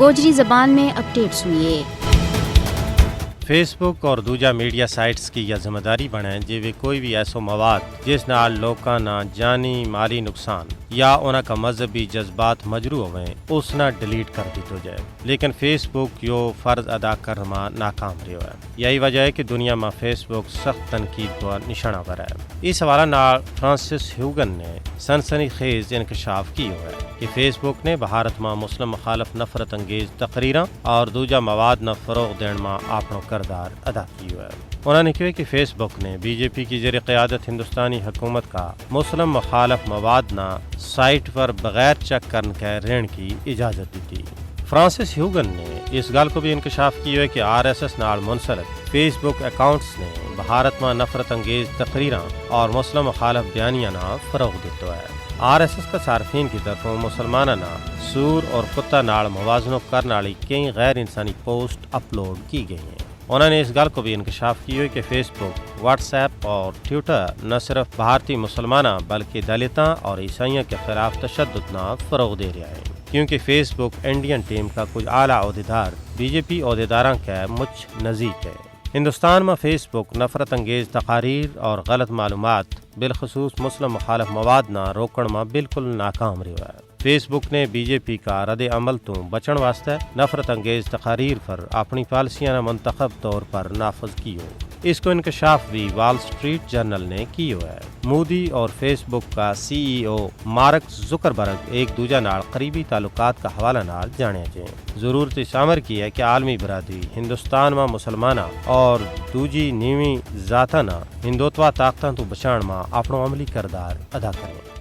گوجری زبان میں اپڈیٹ سنیے۔ فیس بک اور دوجا میڈیا سائٹس کی یہ ذمہ داری بنیں جی وہ کوئی بھی ایسو مواد جس نال لوکاں نہ جانی مالی نقصان یا انہاں کا مذہبی جذبات مجروح ہوئے اس نہ ڈیلیٹ کر دیتو جائے، لیکن فیس بک یو فرض ادا کرنا ناکام رہو ہے۔ یہی وجہ ہے کہ دنیا میں فیس بک سخت تنقید کا نشانہ بنا ہے۔ اس حوالے نال فرانسس ہیوگن نے سنسنی خیز انکشاف کی ہے کہ فیس بک نے بھارت میں مسلم مخالف نفرت انگیز تقریراں اور دوجا مواد نہ فروغ دین میں اپنا کردار ادا کیا ہے۔ انہوں نے کہا کہ فیس بک نے بی جے پی کی زیر قیادت ہندوستانی حکومت کا مسلم مخالف مواد نہ سائٹ پر بغیر چیک کرنے کے رہن کی اجازت دی تھی۔ فرانسس ہیوگن نے اس گل کو بھی انکشاف کیا ہے کہ آر ایس ایس نال منسلک فیس بک اکاؤنٹس نے بھارت میں نفرت انگیز تقریراں اور مسلم مخالف بیانیاں نہ فروغ دیتا ہے۔ آر ایس ایس کا صارفین کی طرف مسلمانہ نہ سور اور کتا نال موازنہ کرنے والی کئی غیر انسانی پوسٹ اپلوڈ کی گئی ہیں۔ انہوں نے اس گل کو بھی انکشاف کیا ہے کہ فیس بک، واٹس ایپ اور ٹویٹر نہ صرف بھارتی مسلمانہ بلکہ دلتاں اور عیسائیوں کے خلاف تشدد نہ فروغ دے رہا ہے، کیونکہ فیس بک انڈین ٹیم کا کچھ اعلیٰ عہدیدار بی جے پی عہدیداراں کا مچ نزدیک ہے۔ ہندوستان میں فیس بک نفرت انگیز تقاریر اور غلط معلومات بالخصوص مسلم مخالف مواد نہ روکن میں بالکل ناکام رہا ہے۔ فیس بک نے بی جے پی کا رد عمل تو بچن واسطے نفرت انگیز تقاریر پر اپنی پالیسیاں منتخب طور پر نافذ کی ہو۔ اس کو انکشاف بھی وال سٹریٹ جرنل نے کی ہوا ہے۔ مودی اور فیس بک کا سی ای او مارک زکربرگ ایک دوجا نال قریبی تعلقات کا حوالہ نال جانے چاہیں۔ ضرورت اس امر کی ہے کہ عالمی برادری ہندوستان میں مسلمانہ اور دوجی نیوی ذاتاں نہ ہندوتوا طاقتاں تو بچان میں اپنا عملی کردار ادا کرے۔